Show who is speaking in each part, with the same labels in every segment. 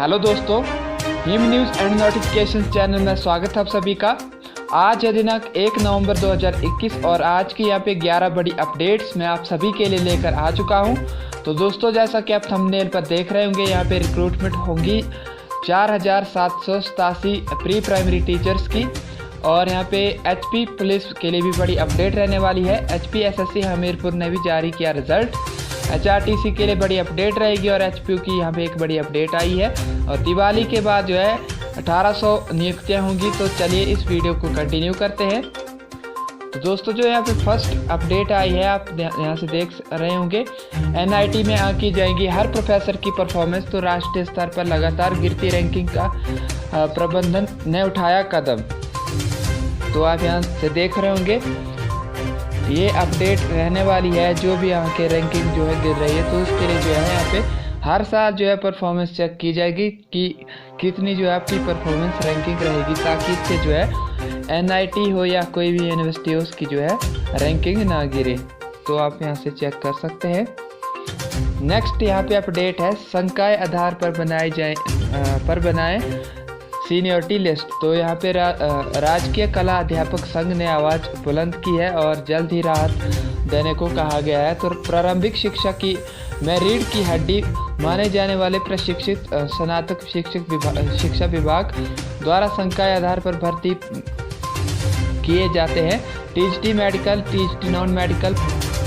Speaker 1: Hello दोस्तों, him news and notification channel में स्वागत है आप सभी का। आज है दिनांक 1 नवंबर 2021 और आज की यहाँ पे 11 बड़ी अपडेट्स मैं आप सभी के लिए लेकर आ चुका हूँ। तो दोस्तों, जैसा कि आप थंबनेल पर देख रहे होंगे, यहाँ पे रिक्रूटमेंट होंगी 4787 प्री प्राइमरी टीचर्स की। और यहाँ पे एचपी पुलिस के लिए भी बड़ी अपडेट रहने वाली है। एचपी एसएससी हमीरपुर ने भी जारी किया रिजल्ट। एचआरटीसी के लिए बड़ी अपडेट रहेगी और एचपीयू की यहाँ पे एक बड़ी अपडेट आई है। और दिवाली के बाद जो है 1800 नियुक्तियाँ होंगी। तो चलिए इस वीडियो को कंटिन्यू करते हैं। तो दोस्तों, जो यहाँ पे फर्स्ट अपडेट आई है, आप यहाँ से देख रहे होंगे, एनआईटी में आंकी जाएंगी हर प्रोफेसर की परफॉर्मेंस। तो राष्ट्रीय स्तर पर लगातार गिरती रैंकिंग का प्रबंधन ने उठाया कदम। तो आप यहाँ से देख रहे होंगे, ये अपडेट रहने वाली है। जो भी यहाँ के रैंकिंग जो है गिर रही है, तो उसके लिए जो है यहाँ पे हर साल जो है परफॉर्मेंस चेक की जाएगी कि कितनी जो है आपकी परफॉर्मेंस रैंकिंग रहेगी, ताकि इससे जो है एनआईटी हो या कोई भी यूनिवर्सिटी हो, उसकी जो है रैंकिंग ना गिरे। तो आप यहाँ से चेक कर सकते हैं। नेक्स्ट यहाँ पे अपडेट है, संकाय आधार पर बनाए सीनियरिटी लिस्ट। तो यहाँ पे राजकीय कला अध्यापक संघ ने आवाज़ बुलंद की है और जल्द ही राहत देने को कहा गया है। तो प्रारंभिक शिक्षा की में रीढ़ की हड्डी माने जाने वाले प्रशिक्षित स्नातक शिक्षा विभाग द्वारा संकाय आधार पर भर्ती किए जाते हैं। TGT medical, TGT non medical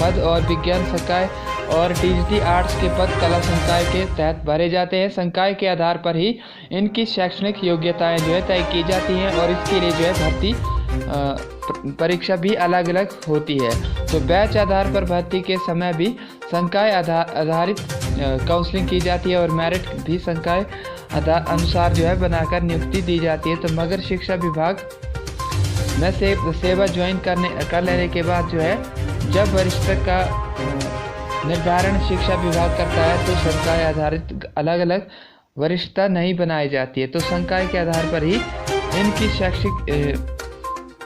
Speaker 1: पद और विज्ञान संकाय और टीजीटी आर्ट्स के पद कला संकाय के तहत भरे जाते हैं। संकाय के आधार पर ही इनकी शैक्षणिक योग्यताएं जो है तय की जाती हैं और इसके लिए जो है भर्ती परीक्षा भी अलग अलग होती है। तो बैच आधार पर भर्ती के समय भी संकाय आधारित काउंसलिंग की जाती है और मेरिट भी संकाय अनुसार जो है बनाकर नियुक्ति दी जाती है। तो मगर शिक्षा विभाग में सेवा ज्वाइन कर लेने के बाद जो है, जब वरिष्ठता का निर्धारण शिक्षा विभाग करता है, तो संकाय आधारित अलग अलग वरिष्ठता नहीं बनाई जाती है। तो संकाय के आधार पर ही इनकी शैक्षिक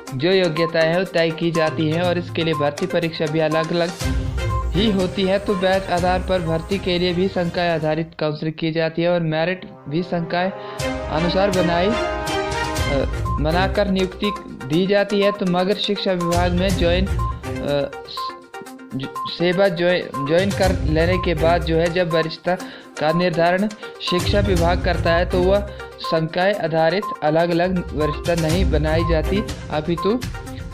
Speaker 1: जो योग्यताएं हैं वो तय की जाती हैं और इसके लिए भर्ती परीक्षा भी अलग अलग ही होती है। तो बैच आधार पर भर्ती के लिए भी संकाय आधारित काउंसलिंग की जाती है और मेरिट भी संकाय अनुसार बनाकर नियुक्ति दी जाती है। तो मगर शिक्षा विभाग में सेवा ज्वाइन कर लेने के बाद जो है, जब वरिष्ठता का निर्धारण शिक्षा विभाग करता है, तो वह संकाय आधारित अलग अलग वरिष्ठता नहीं बनाई जाती, अपितु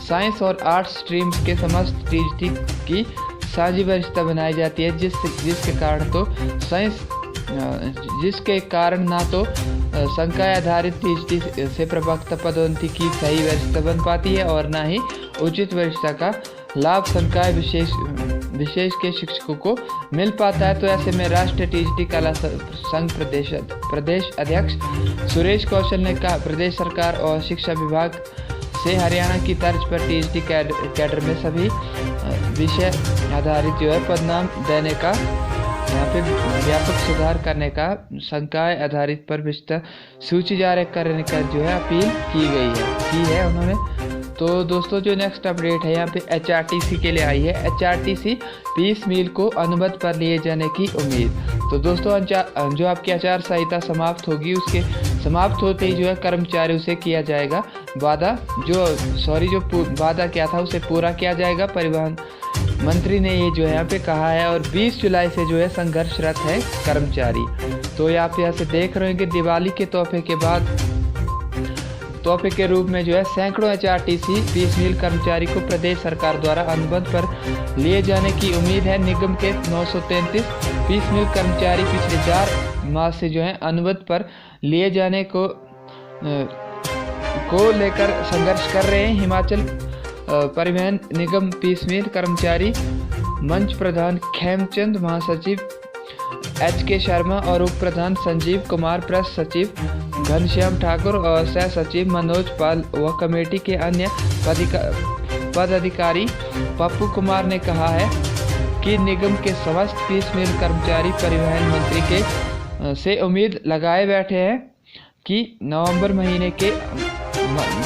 Speaker 1: साइंस और आर्ट्स स्ट्रीम्स के समस्त टीजीटी की साझी वरिष्ठता बनाई जाती है, जिसके कारण ना तो संकाय आधारित टीजीटी से प्रवक्ता पदोन्नति की सही वरिष्ठता बन पाती है और ना ही उचित वरिष्ठता का लाभ संकाय विशेष के शिक्षकों को मिल पाता है। तो ऐसे में राष्ट्रीय टीजीटी कला संघ प्रदेश अध्यक्ष सुरेश कौशल ने कहा, प्रदेश सरकार और शिक्षा विभाग से हरियाणा की तर्ज पर टीजीटी कैडर में सभी विषय आधारित जो है पदनाम देने का, यहाँ पे व्यापक सुधार करने का, संकाय आधारित पर विस्तृत सूची जारी करने का जो है अपील की है उन्होंने। तो दोस्तों, जो नेक्स्ट अपडेट है यहाँ पे एचआरटीसी के लिए आई है। एचआरटीसी पीस मील को अनुबंध पर लिए जाने की उम्मीद। तो दोस्तों, जो आपकी आचार संहिता समाप्त होगी, उसके समाप्त होते ही जो है कर्मचारियों से किया जाएगा वादा, जो वादा किया था उसे पूरा किया जाएगा। परिवहन मंत्री ने ये जो है यहाँ पे कहा है और 20 जुलाई से जो है संघर्षरत है कर्मचारी। तो आप यहाँ से देख रहे हैं कि दिवाली के तोहफे के रूप में जो है सैकड़ों एचआरटीसी पीस मील कर्मचारी को प्रदेश सरकार द्वारा अनुबंध पर लिए जाने की उम्मीद है। निगम के 933 पीस मील कर्मचारी पिछले 4 माह से जो है अनुबंध पर लिए जाने को लेकर संघर्ष कर रहे हैं। हिमाचल परिवहन निगम पीस मील कर्मचारी मंच प्रधान खेमचंद, महासचिव HK शर्मा और उप प्रधान संजीव कुमार, प्रेस सचिव घनश्याम ठाकुर और सह सचिव मनोज पाल व कमेटी के अन्य पदाधिकारी पप्पू कुमार ने कहा है कि निगम के समस्त पीस मील कर्मचारी परिवहन मंत्री के से उम्मीद लगाए बैठे हैं कि नवंबर महीने के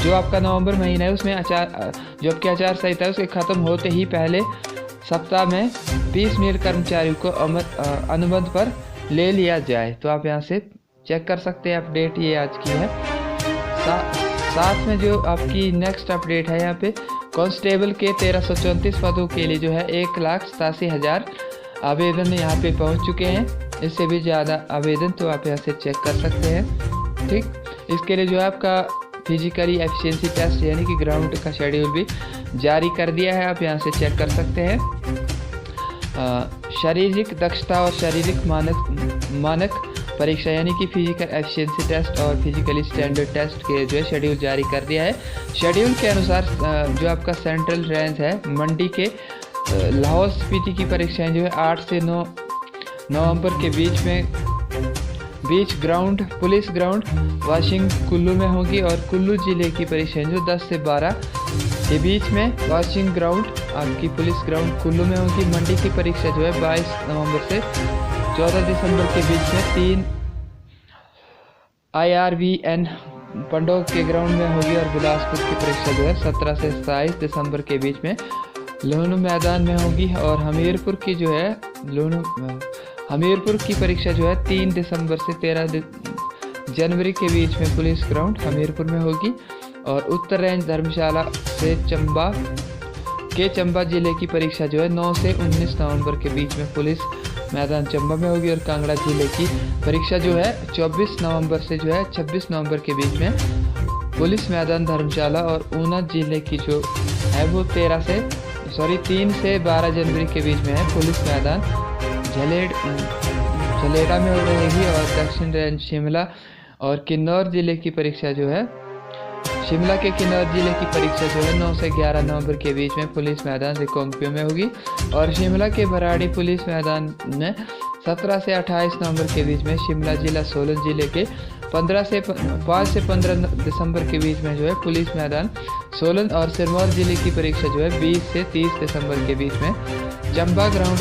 Speaker 1: जो आपका नवंबर महीना है, उसमें जो आपकी आचार संहिता है उसके ख़त्म होते ही पहले सप्ताह में 20 मील कर्मचारियों को अनुबंध पर ले लिया जाए। तो आप यहाँ से चेक कर सकते हैं। अपडेट ये आज की है। साथ में जो आपकी नेक्स्ट अपडेट है, यहाँ पे कांस्टेबल के 1334 पदों के लिए जो है 1,87,000 आवेदन यहाँ पे पहुँच चुके हैं। इससे भी ज़्यादा आवेदन तो आप यहाँ से चेक कर सकते हैं। ठीक, इसके लिए जो है आपका फिजिकली एफिशिएंसी टेस्ट यानी कि ग्राउंड का शेड्यूल भी जारी कर दिया है, आप यहाँ से चेक कर सकते हैं। शारीरिक दक्षता और शारीरिक मानक परीक्षा यानी कि फिजिकल एफिशिएंसी टेस्ट और फिजिकली स्टैंडर्ड टेस्ट के जो है शेड्यूल जारी कर दिया है। शेड्यूल के अनुसार जो आपका सेंट्रल रेंज है मंडी के लाहौल स्पीति की परीक्षाएं जो है 8 से 9 नवंबर के बीच ग्राउंड पुलिस ग्राउंड वाशिंग कुल्लू में होगी, और कुल्लू जिले की परीक्षाएं जो 10 से 12 के बीच में वाशिंग ग्राउंड आपकी पुलिस ग्राउंड कुल्लू में होगी। मंडी की परीक्षा जो है 22 नवंबर से 14 दिसंबर के बीच में 3 IRVN पंडोग के ग्राउंड में होगी, और बिलासपुर की परीक्षा जो है 17 से 27 दिसंबर के बीच में लुनु मैदान में होगी। और हमीरपुर की परीक्षा जो है 3 दिसंबर से 13 जनवरी के बीच में पुलिस ग्राउंड हमीरपुर में होगी। और उत्तर रेंज धर्मशाला से चंबा जिले की परीक्षा जो है 9 से 19 नवंबर के बीच में पुलिस मैदान चंबा में होगी। और कांगड़ा जिले की परीक्षा जो है 24 नवंबर से जो है 26 नवंबर के बीच में पुलिस मैदान धर्मशाला। और ऊना जिले की जो है वो 3 से 12 जनवरी के बीच में है पुलिस मैदान झलेड़ा में हो रहेगी। और दक्षिण रेंज शिमला और किन्नौर जिले की परीक्षा जो है शिमला के किन्नौर जिले की परीक्षा जो है 9 से 11 नवंबर के बीच में पुलिस मैदान रिकांगपिओ में होगी। और शिमला के भराड़ी पुलिस मैदान में 17 से 28 नवंबर के बीच में शिमला जिला सोलन जिले के 5 से 15 दिसंबर के बीच में जो है पुलिस मैदान सोलन। और सिरमौर जिले की परीक्षा जो है 20 से 30 दिसंबर के बीच में चंबा ग्राउंड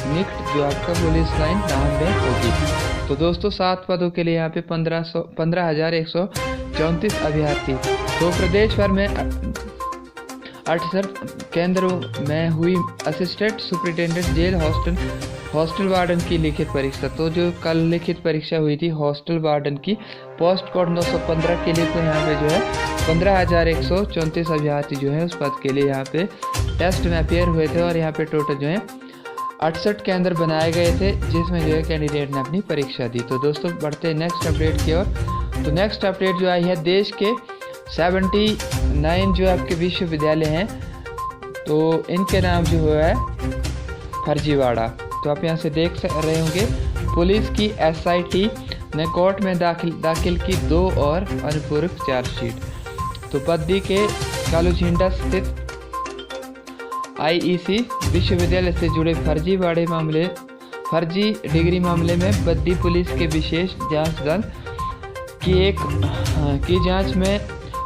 Speaker 1: निकट जो आपका पुलिस लाइन नाम में होगी। तो दोस्तों 7 पदों के लिए यहाँ पे 15,134 अभ्यर्थी। तो प्रदेश भर में 68 केंद्रों में हुई assistant superintendent jail hostel warden की लिखित परीक्षा। तो जो कल लिखित परीक्षा हुई थी हॉस्टल वार्डन की पोस्ट कोड 915 के लिए, तो यहाँ पे जो है 15,134 अभ्यर्थी जो है उस पद के लिए यहाँ पे टेस्ट में अपेयर हुए थे। और यहाँ पे टोटल जो है 68 केंद्र बनाए गए थे जिसमें जो है कैंडिडेट ने अपनी परीक्षा दी। तो दोस्तों बढ़ते हैं नेक्स्ट अपडेट की ओर। तो नेक्स्ट अपडेट जो आई है देश के 79 जो आपके विश्वविद्यालय हैं, तो इनके नाम जो है फर्जीवाड़ा। तो आप यहाँ से देख रहे होंगे पुलिस की SIT ने कोर्ट में दाखिल की 2 और अनुपूरक चार्जशीट। तो बद्दी के कालूझिंडा स्थित IEC विश्वविद्यालय से जुड़े फर्जी डिग्री मामले में बद्दी पुलिस के विशेष जांच दल की जांच में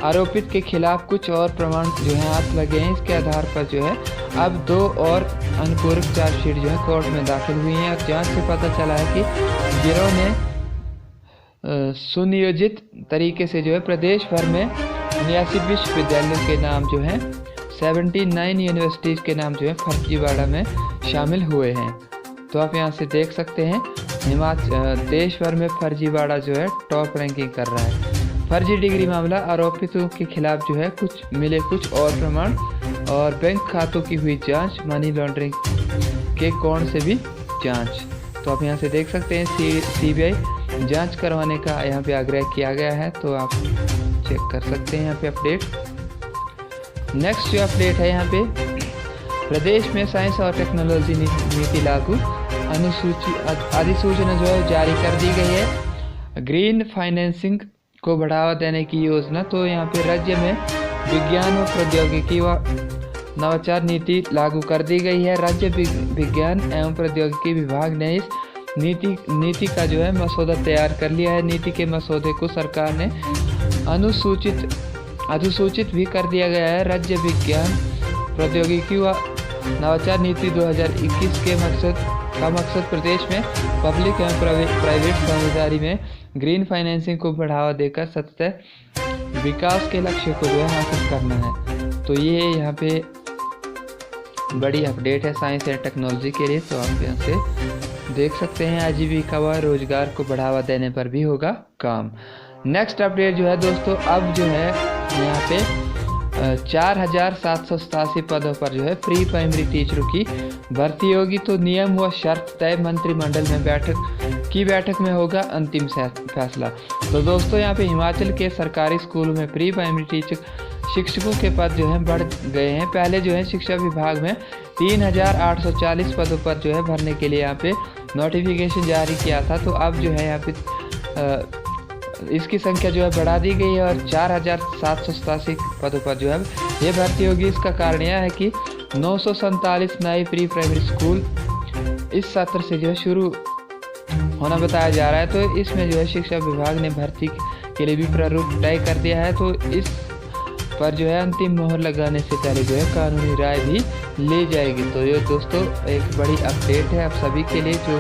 Speaker 1: आरोपित के खिलाफ कुछ और प्रमाण जो है हाथ लगे हैं। इसके आधार पर जो है अब 2 और अनुपूरक चार्जशीट जो है कोर्ट में दाखिल हुई हैं। और जांच से पता चला है कि गिरोह ने सुनियोजित तरीके से जो है प्रदेश भर में 79 विश्वविद्यालयों के नाम जो है 79 यूनिवर्सिटीज़ के नाम जो है फर्जीवाड़ा में शामिल हुए हैं। तो आप यहाँ से देख सकते हैं देश भर में फर्जीवाड़ा जो है टॉप रैंकिंग कर रहा है। फर्जी डिग्री मामला आरोपितों के खिलाफ जो है कुछ और प्रमाण और बैंक खातों की हुई जांच, मनी लॉन्ड्रिंग के कोण से भी जांच। तो आप यहाँ से देख सकते हैं CBI जांच करवाने का यहाँ पे आग्रह किया गया है। तो आप चेक कर सकते हैं यहाँ पे अपडेट। नेक्स्ट जो अपडेट है यहाँ पे प्रदेश में साइंस और टेक्नोलॉजी नीति लागू अधिसूचना जो है जारी कर दी गई है। ग्रीन फाइनेंसिंग को बढ़ावा देने की योजना। तो यहाँ पे राज्य में विज्ञान व प्रौद्योगिकी व नवाचार नीति लागू कर दी गई है। राज्य विज्ञान एवं प्रौद्योगिकी विभाग ने इस नीति का जो है मसौदा तैयार कर लिया है। नीति के मसौदे को सरकार ने अधिसूचित भी कर दिया गया है। राज्य विज्ञान प्रौद्योगिकी व नवाचार नीति 2021 के मकसद प्रदेश में पब्लिक एवं प्राइवेट साझेदारी में ग्रीन फाइनेंसिंग को बढ़ावा देकर सतत विकास के लक्ष्य को जो है हासिल करना है। तो ये यहाँ पे बड़ी अपडेट है साइंस एंड टेक्नोलॉजी के लिए। तो आप यहाँ से देख सकते हैं आजीविका व रोजगार को बढ़ावा देने पर भी होगा काम। नेक्स्ट अपडेट जो है दोस्तों, अब जो है यहाँ पे 4787 पदों पर जो है प्री प्राइमरी टीचरों की भर्ती होगी। तो नियम व शर्त तय, मंत्रिमंडल में बैठक में होगा अंतिम फैसला। तो दोस्तों यहाँ पे हिमाचल के सरकारी स्कूलों में प्री प्राइमरी शिक्षकों के पद जो है बढ़ गए हैं। पहले जो है शिक्षा विभाग में 3840 पदों पर जो है भरने के लिए यहाँ पे नोटिफिकेशन जारी किया था। तो अब जो है यहाँ पे इसकी संख्या जो है बढ़ा दी गई है और 4787 पदों पर जो है ये भर्ती होगी। इसका कारण यह है कि 947 नए प्री प्राइमरी स्कूल इस सत्र से जो है शुरू होना बताया जा रहा है। तो इसमें जो है शिक्षा विभाग ने भर्ती के लिए भी प्रारूप तय कर दिया है। तो इस पर जो है अंतिम मोहर लगाने से पहले जो है कानूनी राय भी ली जाएगी। तो ये दोस्तों एक बड़ी अपडेट है आप सभी के लिए जो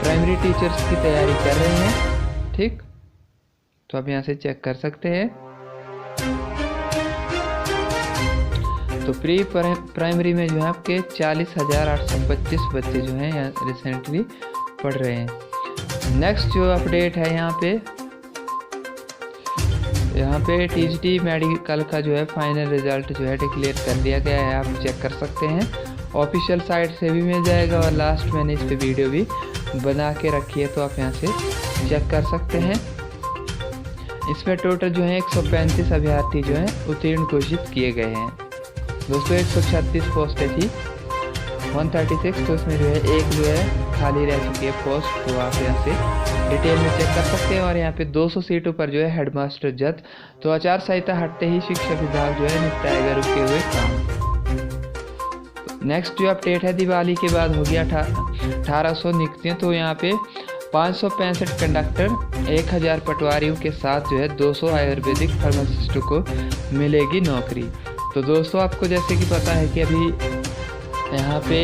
Speaker 1: प्राइमरी टीचर्स की तैयारी कर रहे हैं। ठीक, तो आप यहाँ से चेक कर सकते हैं। तो प्री प्राइमरी में जो है आपके 40,825 बच्चे जो हैं यहाँ रिसेंटली पढ़ रहे हैं। नेक्स्ट जो अपडेट है यहाँ पे टीजीटी मेडिकल का जो है फाइनल रिजल्ट जो है डिक्लेयर कर दिया गया है। आप चेक कर सकते हैं, ऑफिशियल साइट से भी मिल जाएगा और लास्ट मैंने इस पे वीडियो भी बना के रखी है, तो आप यहाँ से चेक कर सकते हैं। इसमें टोटल जो है 135 अभ्यर्थी जो हैं उत्तीर्ण घोषित किए गए हैं। दोस्तों 136 पोस्टें थी 136, तो इसमें जो है एक जो है खाली रह चुकी है पोस्ट। तो आप यहाँ से डिटेल में चेक कर सकते हैं। और यहाँ पे 200 सीटों पर जो है हेडमास्टर जद। तो आचार संहिता हटते ही शिक्षा विभाग जो है निपटाएगा रुके हुए काम। नेक्स्ट जो अपडेट है, दिवाली के बाद होगी 1800 नियुक्तियाँ। तो यहाँ पे 565 कंडक्टर, 1000 पटवारियों के साथ जो है 200 आयुर्वेदिक फार्मासिस्टों को मिलेगी नौकरी। तो दोस्तों आपको जैसे कि पता है कि अभी यहाँ पे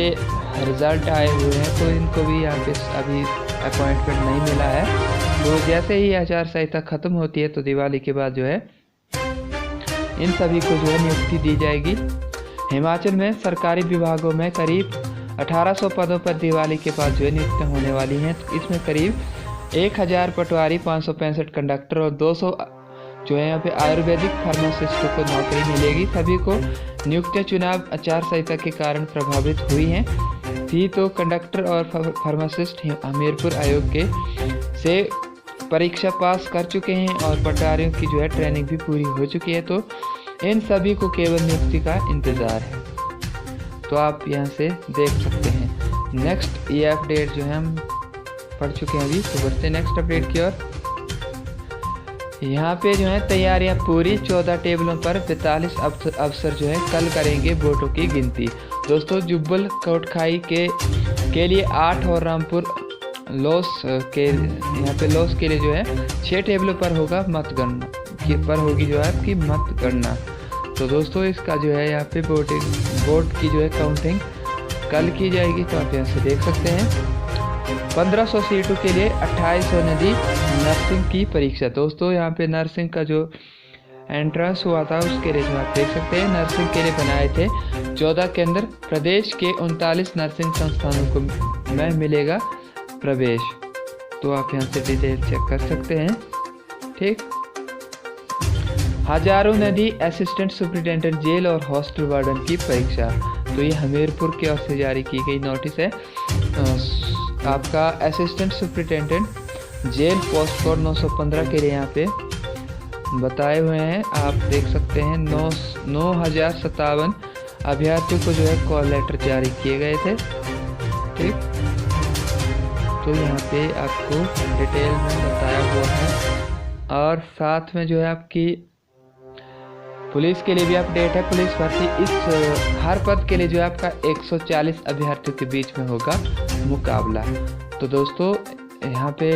Speaker 1: रिज़ल्ट आए हुए हैं, तो इनको भी यहाँ पे अभी अपॉइंटमेंट नहीं मिला है। तो जैसे ही आचार संहिता ख़त्म होती है तो दिवाली के बाद जो है इन सभी को जो है नियुक्ति दी जाएगी। हिमाचल में सरकारी विभागों में करीब 1800 पदों पर दिवाली के बाद जो है नियुक्ति होने वाली हैं। तो इसमें करीब 1000 पटवारी, 565 कंडक्टर और 200 जो है यहाँ पे आयुर्वेदिक फार्मासिस्टों को नौकरी मिलेगी। सभी को नियुक्तियाँ चुनाव आचार संहिता के कारण प्रभावित हुई हैं थी। तो कंडक्टर और फार्मासिस्ट हमीरपुर आयोग के से परीक्षा पास कर चुके हैं और पटवारियों की जो है ट्रेनिंग भी पूरी हो चुकी है। तो इन सभी को केवल नियुक्ति का इंतज़ार है। तो आप यहाँ से देख सकते हैं। नेक्स्ट ये अपडेट जो है हम पढ़ चुके हैं अभी, तो बढ़ते हैं नेक्स्ट अपडेट की ओर। यहाँ पे जो है तैयारियाँ पूरी, 14 टेबलों पर 42 अफसर जो है कल करेंगे वोटों की गिनती। दोस्तों जुब्बल कोटखाई के लिए 8 और रामपुर लॉस के लिए जो है 6 टेबलों पर होगा मतगणना होगी जो है आपकी मतगणना। तो दोस्तों इसका जो है यहाँ पे वोट की जो है काउंटिंग कल की जाएगी। तो आप यहाँ से देख सकते हैं 1500 सीटों के लिए 2800 ने दी नर्सिंग की परीक्षा। दोस्तों यहाँ पे नर्सिंग का जो एंट्रेंस हुआ था उसके लिए जो आप देख सकते हैं नर्सिंग के लिए बनाए थे 14 केंद्र। प्रदेश के 39 नर्सिंग संस्थानों को में मिलेगा प्रवेश। तो आप यहाँ से डिटेल चेक कर सकते हैं। ठीक, हजारों ने दी असिस्टेंट सुपरिटेंडेंट जेल और हॉस्टल वार्डन की परीक्षा। तो ये हमीरपुर की ओर से जारी की गई नोटिस है। आपका assistant superintendent jail post code 915 के लिए यहाँ पे बताए हुए हैं। आप देख सकते हैं 9057 अभ्यर्थियों को जो है कॉल लेटर जारी किए गए थे। ठीक, तो यहाँ पे आपको डिटेल में बताया हुआ है। और साथ में जो है आपकी पुलिस के लिए भी अपडेट है। पुलिस भर्ती इस हर पद के लिए जो है आपका 140 अभ्यर्थियों के बीच में होगा मुकाबला। तो दोस्तों यहाँ पे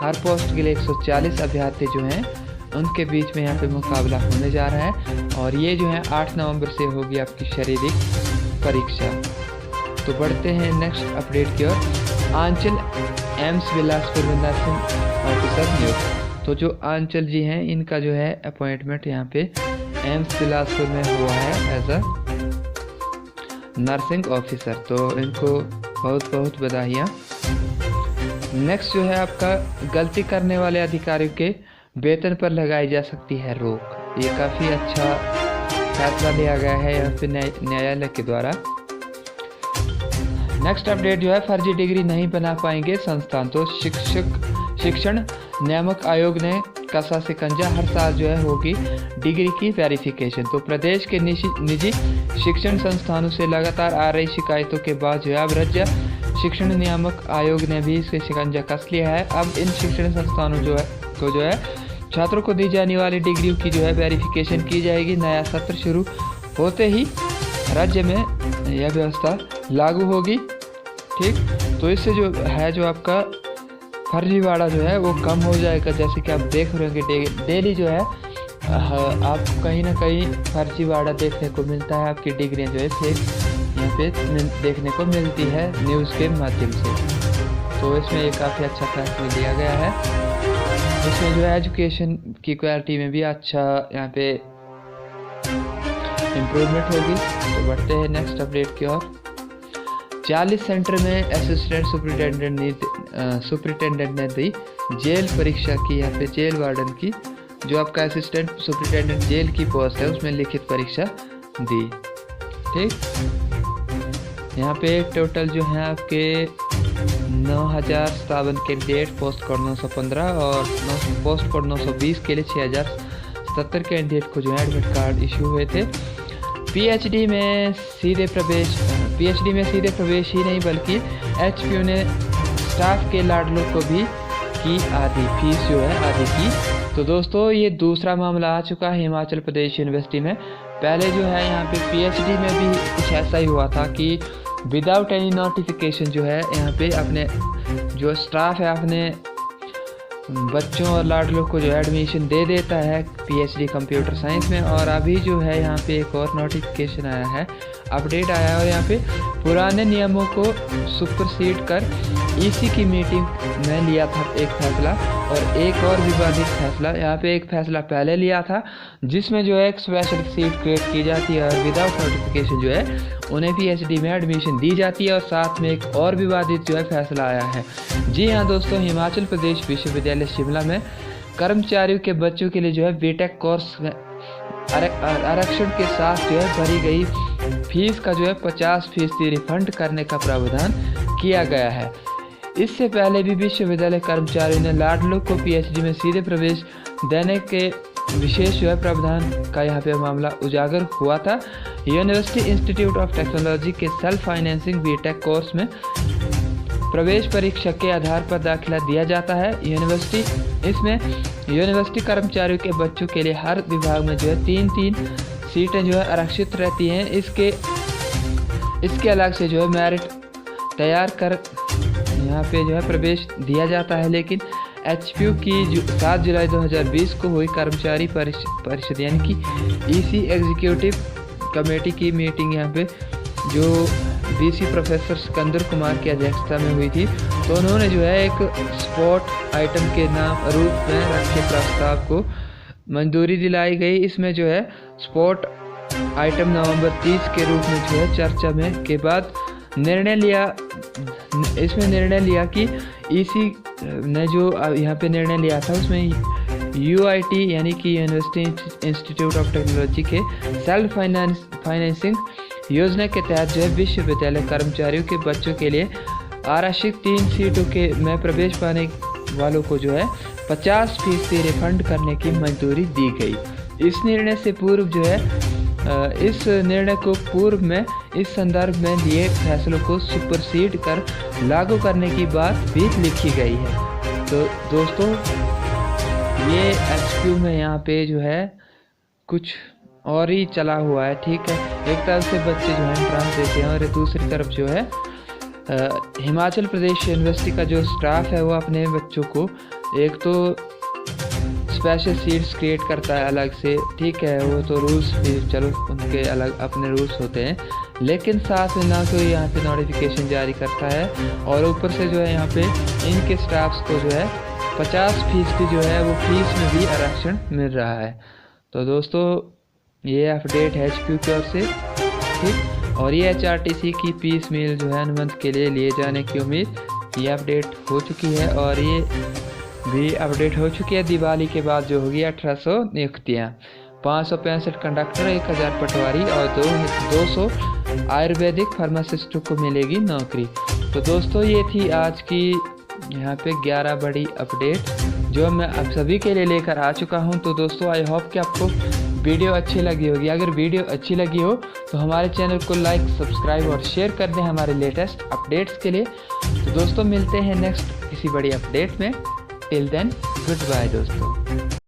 Speaker 1: हर पोस्ट के लिए 140 अभ्यर्थी जो हैं उनके बीच में यहाँ पे मुकाबला होने जा रहा है। और ये जो है 8 नवंबर से होगी आपकी शारीरिक परीक्षा। तो बढ़ते हैं नेक्स्ट अपडेट की ओर। आंचल एम्स बिलासपुर में नर्सिंग ऑफिसर नियुक्त। तो जो आंचल जी हैं इनका जो है अपॉइंटमेंट यहाँ पे एम्स बिलासपुर में हुआ है एज अ नर्सिंग ऑफिसर। तो इनको बहुत बहुत बधाइयाँ। नेक्स्ट जो है आपका गलती करने वाले अधिकारियों के वेतन पर लगाई जा सकती है रोक। ये काफ़ी अच्छा फैसला लिया गया है यहाँ पे न्यायालय के द्वारा। नेक्स्ट अपडेट जो है फर्जी डिग्री नहीं बना पाएंगे संस्थान, तो शिक्षण नियामक आयोग ने कसा शिकंजा, हर साल जो है होगी डिग्री की वेरिफिकेशन। तो प्रदेश के निजी शिक्षण संस्थानों से लगातार आ रही शिकायतों के बाद जो है अब राज्य शिक्षण नियामक आयोग ने भी इसके शिकंजा कस लिया है। अब इन शिक्षण संस्थानों जो है छात्रों को दी जाने वाली डिग्रियों की जो है वेरिफिकेशन की जाएगी। नया सत्र शुरू होते ही राज्य में यह व्यवस्था लागू होगी। ठीक, तो इससे जो आपका फर्जीवाड़ा जो है वो कम हो जाएगा। जैसे कि आप देख रहे होंगे डेली जो है आप कहीं ना कहीं फर्जीवाड़ा देखने को मिलता है। आपकी डिग्रियां जो है फेक यहाँ पे देखने को मिलती है न्यूज़ के माध्यम से। तो इसमें ये काफ़ी अच्छा फैसला लिया गया है। इसमें जो है एजुकेशन की क्वालिटी में भी अच्छा यहाँ पे इम्प्रूवमेंट होगी। तो बढ़ते हैं नेक्स्ट अपडेट की ओर। 40 सेंटर में असिस्टेंट सुपरिटेंडेंट ने दी जेल परीक्षा की, यहाँ पे जेल वार्डन की जो आपका असिस्टेंट सुपरिटेंडेंट जेल की पोस्ट है उसमें लिखित परीक्षा दी। ठीक, यहाँ पे टोटल जो है आपके 9057 कैंडिडेट, पोस्ट कोड 915 और पोस्ट कोड 920 के लिए 6077 कैंडिडेट को जो है एडमिट कार्ड इशू हुए थे। पीएचडी में सीधे प्रवेश ही नहीं बल्कि एचपीयू ने स्टाफ के लाडलों को भी की आधी फीस जो है आधी की। तो दोस्तों ये दूसरा मामला आ चुका है हिमाचल प्रदेश यूनिवर्सिटी में। पहले जो है यहाँ पे पीएचडी में भी कुछ ऐसा ही हुआ था कि विदाउट एनी नोटिफिकेशन जो है यहाँ पे अपने जो स्टाफ है अपने बच्चों और लाडलों को जो एडमिशन दे देता है पीएचडी कंप्यूटर साइंस में। और अभी जो है यहाँ पे एक और नोटिफिकेशन आया है, अपडेट आया है और यहाँ पे पुराने नियमों को सुपरसीड कर ईसी की मीटिंग में लिया था एक फैसला और एक और विवादित फैसला। यहाँ पे एक फैसला पहले लिया था जिसमें जो है एक स्पेशल सीट क्रिएट की जाती है और विदाउट नोटिफिकेशन जो है उन्हें पीएचडी में एडमिशन दी जाती है। और साथ में एक और विवादित जो है फैसला आया है। जी हाँ दोस्तों, हिमाचल प्रदेश विश्वविद्यालय शिमला में कर्मचारियों के बच्चों के लिए जो है बीटेक कोर्स में आरक्षण के साथ जो है भरी गई फीस का जो है 50% रिफंड करने का प्रावधान किया गया है। इससे पहले भी विश्वविद्यालय कर्मचारियों ने लाडलों को पीएचडी में सीधे प्रवेश देने के विशेष जो है प्रावधान का यहाँ पे मामला उजागर हुआ था। यूनिवर्सिटी इंस्टीट्यूट ऑफ टेक्नोलॉजी के सेल्फ फाइनेंसिंग बीटेक कोर्स में प्रवेश परीक्षा के आधार पर दाखिला दिया जाता है। इसमें यूनिवर्सिटी कर्मचारियों के बच्चों के लिए हर विभाग में जो है 3-3 सीटें जो है आरक्षित रहती हैं। इसके अलग से जो है मेरिट तैयार कर यहाँ पे जो है प्रवेश दिया जाता है। लेकिन एचपीयू की 7 जुलाई 2020 को हुई कर्मचारी परिषद यानी कि ईसी एग्जीक्यूटिव कमेटी की मीटिंग यहाँ पे जो बीसी प्रोफेसर सिकंदर कुमार की अध्यक्षता में हुई थी, तो उन्होंने जो है एक स्पोर्ट आइटम के रूप में रखे प्रस्ताव को मंजूरी दिलाई गई। इसमें जो है स्पोर्ट आइटम नवंबर 30 के रूप में जो है चर्चा में के बाद निर्णय लिया कि ईसी ने जो यहाँ पे निर्णय लिया था उसमें यूआईटी यानी कि यूनिवर्सिटी इंस्टीट्यूट ऑफ टेक्नोलॉजी के सेल्फ फाइनेंसिंग योजना के तहत जो है विश्वविद्यालय कर्मचारियों के बच्चों के लिए आरक्षित 3 सीटों के में प्रवेश पाने वालों को जो है 50% रिफंड करने की मंजूरी दी गई। इस निर्णय से पूर्व जो है इस निर्णय को पूर्व में इस संदर्भ में लिए फैसलों को सुपरसीड कर लागू करने की बात भी लिखी गई है। तो दोस्तों ये एचपीयू में यहाँ पे जो है कुछ और ही चला हुआ है। ठीक है, एक तरफ से बच्चे जो है एंट्रांस देते हैं और दूसरी तरफ जो है हिमाचल प्रदेश यूनिवर्सिटी का जो स्टाफ है वो अपने बच्चों को एक तो स्पेशल सीट्स क्रिएट करता है अलग से। ठीक है, वो तो रूल्स भी चलो उनके अलग अपने रूल्स होते हैं, लेकिन साथ में ना तो यहाँ पे नोटिफिकेशन जारी करता है और ऊपर से जो है यहाँ पे इनके स्टाफ्स को जो है 50% जो है वो फीस में भी आरक्षण मिल रहा है। तो दोस्तों ये अपडेट है एचपीयू की ओर से। ठीक, और ये एचआरटीसी की पीस मील जो है अनुबंध के लिए जाने की उम्मीद ये अपडेट हो चुकी है और ये भी अपडेट हो चुकी है। दिवाली के बाद जो होगी 1800 नियुक्तियाँ, 565 कंडक्टर, 1000 पटवारी और 200 आयुर्वेदिक फार्मासिस्टों को मिलेगी नौकरी। तो दोस्तों ये थी आज की यहाँ पे 11 बड़ी अपडेट जो मैं आप सभी के लिए लेकर आ चुका हूँ। तो दोस्तों आई होप कि आपको वीडियो अच्छी लगी होगी। अगर वीडियो अच्छी लगी हो तो हमारे चैनल को लाइक, सब्सक्राइब और शेयर कर दें हमारे लेटेस्ट अपडेट्स के लिए। तो दोस्तों मिलते हैं नेक्स्ट किसी बड़ी अपडेट में। टिल देन गुड बाय दोस्तों।